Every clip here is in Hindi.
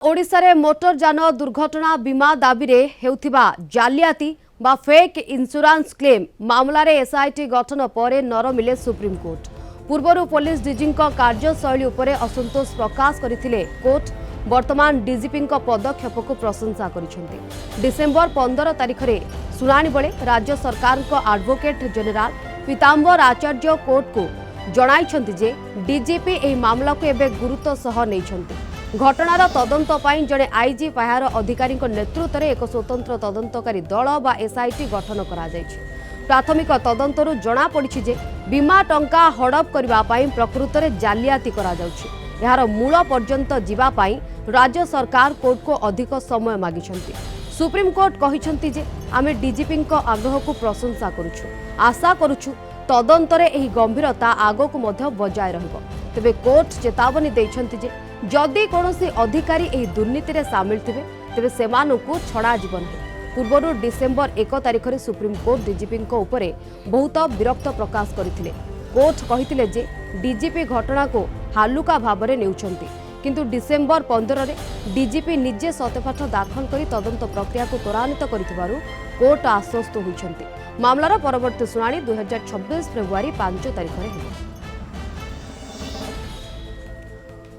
ओडिशा मोटर जान दुर्घटना बीमा दाबी रे हेउथिबा जालियाती बा फेक इंश्योरेंस क्लेम मामला रे एसआईटी गठन पर नर मिले सुप्रीम कोर्ट। पूर्वर पुलिस डीजी कार्यशैली उपरे असंतोष प्रकाश करथिले कोर्ट। वर्तमान डीजीपी पदक्षेप को प्रशंसा करिसेंति। डिसेंबर 15 तारिख रे सुनानी बेले राज्य सरकार को एडवोकेट जनरल पीतांबर आचार्य कोर्ट को जणाइछंति जे डीजीपी एही मामला को एबे गुरुत्व सह नैछंति। घटनार तदंत पाई जड़े आईजी पाहर अधिकारी नेतृत्व में एक स्वतंत्र तदंतकारी दल बा एसआईटी गठन करा जायछि। प्राथमिक तदंतरु जना पड़िछि जे बीमा टंका हड़प करबा पाई प्रकृत में जालियाती करा जाउछि। एहार मूल पर्यंत जीवा पाई राज्य सरकार कोर्ट को अधिक समय मागिछंती। सुप्रीम कोर्ट कहिछंती जे आमे डीजीपी आग्रह को प्रशंसा करुछु, आशा करुछु तदंतरे एही गंभीरता आगो को मध्य बजाय रहिबो। तेबे कोर्ट चेतावनी दैछंती जे जदि कौनसी अधिकारी एही दुर्नीति रे शामिल थिबे तेबे सेमानकु छड़ा जीवन है। पूर्वरु डिसेंबर 1 तारिख रे सुप्रीम कोर्ट डीजीपी उपरे बहुत विरक्त प्रकाश करथिले। कोर्ट कहिथिले जे डीजीपी घटना को हालुका भाबरे नेउछंती, किंतु डिसेंबर 15 रे डीजीपी निजे सत्यपाठ दाखल करी तदंत प्रक्रिया को त्वरान्वित करिथिबारु कोर्ट आश्वस्त होइछंती। मामलार परवर्ती सुनानी 2026 फेब्रुआरी 5 तारिख रे हेबो।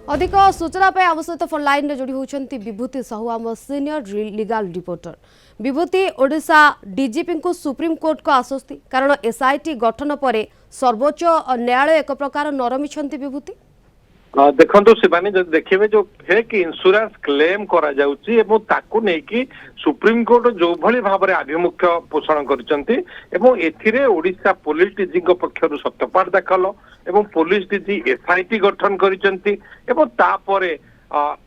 अधिक सूचना पे आवश्यक फोन लाइन रे जोड़ी होचंती विभूति साहू आम सीनियर लीगल रिपोर्टर। विभूति, ओडिशा डीजीपी को सुप्रीम कोर्ट को आश्वस्ति कारण एसआईटी गठन पर सर्वोच्च न्यायालय एक प्रकार नरमिछंती। विभूति देखो से देखिए जो फेक इंश्योरेंस क्लेम करा जाउची एवं ताकू नेकी सुप्रीम कोर्ट जो भली भाव में आभिमुख्य पोषण करचंती एवं एथिरे ओडिशा पुलिस डीजी पक्षरु सत्यपाठ दाखल एवं पुलिस डीजी एसआईटी गठन करचंती एवं तापरे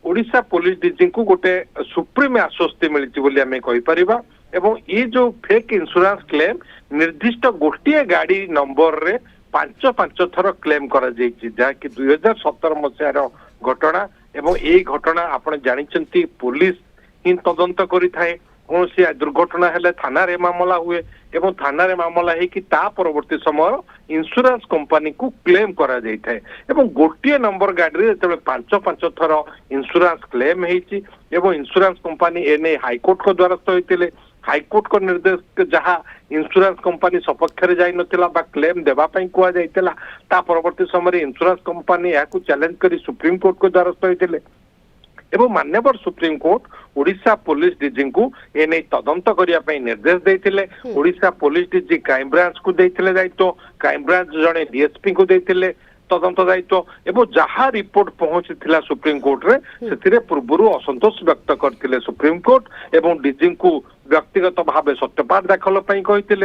ओडिशा पुलिस डीजी को गोटे सुप्रीम आश्वस्ति मिलची बोली आमे कहि परिबा। एवं ये जो फेक इंश्योरेंस क्लेम निर्दिष्ट गोटे गाड़ी नंबर रे 5 थर क्लेम करा जायछि, जहाँकि 2017 मसीहार घटना एवं यही घटना आपण जानिचंती पुलिस ही तदंत करि थाए। कौन सी दुर्घटना हेले थाना रे मामला हुए एवं थाना रे मामला है कि ता परवर्ती समय इंश्योरेंस कंपनी को क्लेम करा जाय थाए एवं गोटे नंबर गाड़ी रे जब 5 थर इंश्योरेंस क्लेम हेछि एवं इंश्योरेंस कंपनी एने हाईकोर्ट को द्वारस्थ होइतिले। हाईकोर्ट को निर्देश जहाँ इंश्योरेंस कंपनी सपक्ष रे जाई नथिला बा क्लेम देबा पई कुआ जाइतिला, ता परवर्ती समय इंश्योरेंस कंपनी याकू चैलेंज करी सुप्रीम कोर्ट को द्वारस्थ होइतिले एवं मान्यवर supreme court Odisha police DG को एने तदंत करिया पई निर्देश देइतिले। Odisha police DG crime branch को देइतिले दायित्व, क्राइम ब्रांच जणे डीएसपी को देइतिले तदंत दायित्व एवं जहाँ रिपोर्ट पहुंची सुप्रीम कोर्ट रे से पूर्व असंतोष व्यक्त करथिले सुप्रीम कोर्ट एवं डीजी को व्यक्तिगत भाव सत्यपाठ दाखल कहते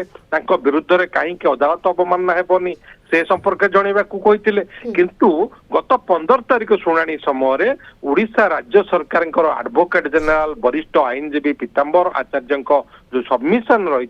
विरुद्ध में कहीं अदालत अवमानना हेबनी से संपर्क जनवा कहते। किंतु गत 15 तारिख शुणाणी समय ओडिशा राज्य सरकार एडवोकेट जनरल वरिष्ठ आईनजीवी पीतांबर आचार्य जो सबमिशन रही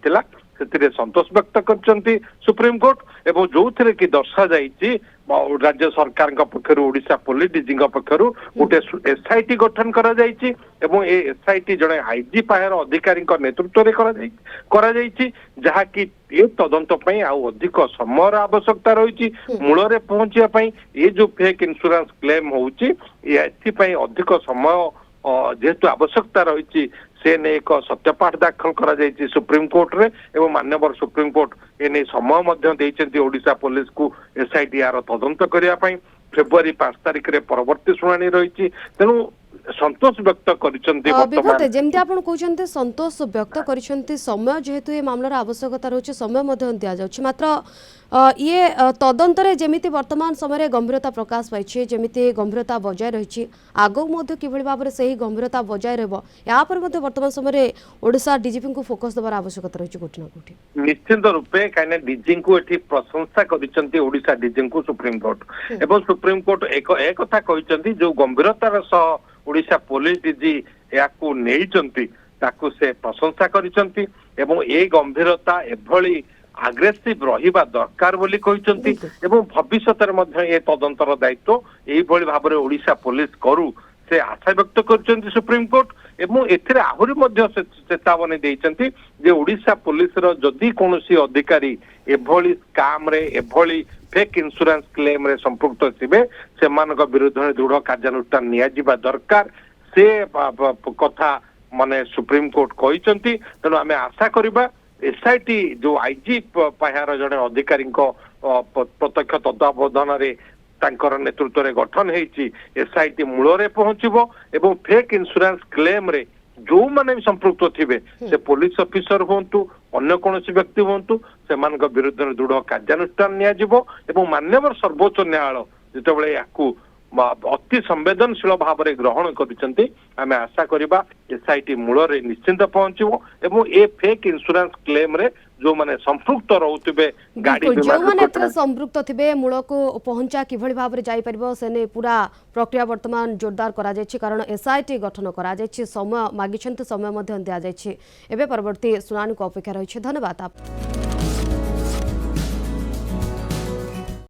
से संतोष व्यक्त कर सुप्रीम कोर्ट एवं जो थे कि दर्शा जाइए राज्य सरकार पक्षर ओडिशा पुलिस डीजी पक्षर गोटे एसआईटी गठन करा जाइए एवं ए एसआईटी जड़े आईजी पाहर अधिकारी नेतृत्व में करा जाइए, जहाँ कि ये तदंत पई आउ अधिक समय आवश्यकता रही मूल रे पहुंचा ये जो फेक इंश्योरेंस क्लेम होउची एथि अधिक समय जेहेतु आवश्यकता रही से ने एक सत्यपाठ दाखल करा जाइए सुप्रीम कोर्ट रे एवं मान्यवर सुप्रीम कोर्ट एने समय मध्य देइछन्ती ओडिशा पुलिस को एसआईटी यार तदंत करिया पई फेब्रुआरी 5 तारिख रे परवर्ती शुणाणी रही। तेणु संतोष व्यक्त करिसंती वर्तमान जेमति आपण कहउछन्ते संतोष व्यक्त करिसंती समय जेहेतु ये मामलार आवश्यकता रहउछि समय मध्य दिया जाउछि। मात्र ये तदंतरे जेमिति वर्तमान समय गंभीरता प्रकाश पाइछि जेमिति गंभीरता बजाय रहिछि आगो मध्य किभଳି भाबरे सही गंभीरता बजाय रहबो या पर मध्य वर्तमान समय ओडिशा डीजीपी को फोकस देबार आवश्यकता रहिछि कोठना कोठी निश्चित रूपे काने डीजी को एठी प्रशंसा करिसंती ओडिशा डीजी को सुप्रीम कोर्ट एवं सुप्रीम कोर्ट एक कथा कहिसंती जो गंभीरतार सह ओडिशा पुलिस डीजी याकू नेइचंती ताकू से प्रशंसा करिसंती एवं ए गंभीरता एभली आग्रेसिव रहिबा दरकार बोली कहिसंती एवं भविष्यत ये तदंतर दायित्व एही भली भाबरे ओडिशा पुलिस करू से आशा व्यक्त करिसंती सुप्रीम कोर्ट एवं एथिरे आहुरी मध्य चेतावनी देइचंती जे ओडिशा पुलिस रो जदि कोनोसी अधिकारी एभली स्काम रे एभली फेक इंश्योरेंस क्लेम रे संपृक्त थिबे सेमानक विरुद्ध दृढ़ कार्यानुष्ठान निया जिबा दरकार से कथा माने सुप्रीम कोर्ट कहते तेणु आम आशा करवा एसआईटी जो आईजी पाहर जड़े अधिकारी प्रत्यक्ष तत्वावधान तांकर नेतृत्व में गठन होती एसआईटी मूल पहुंचबो एवं फेक इंश्योरेंस क्लेम रे जो माने भी संपृक्त थे से पुलिस ऑफिसर हूँ अन्य कौन व्यक्ति हूँ से विरुद्ध दृढ़ कार्यानुष्ठान निया मान्यवर सर्वोच्च न्यायालय जितेबाला या अति संवेदनशील भाव में ग्रहण कर आशा करवा एसआईटी मूल निश्चिंत पहुंचबो एवं ए फेक इंश्योरेंस क्लेम रे जो माने संपृक्त रोते गाड़ी जो माने संपृक्त थे मूल को पहुंचा किभली भाव में जाई परिबो सेने पूरा प्रक्रिया वर्तमान जोरदार करा जायछि कारण एसआईटी गठन करा जायछि समय मागिछन्ते समय मध्य दिया जायछि एबे परवर्ती सुनानी को अपेक्षा रहिछि। धन्यवाद आप।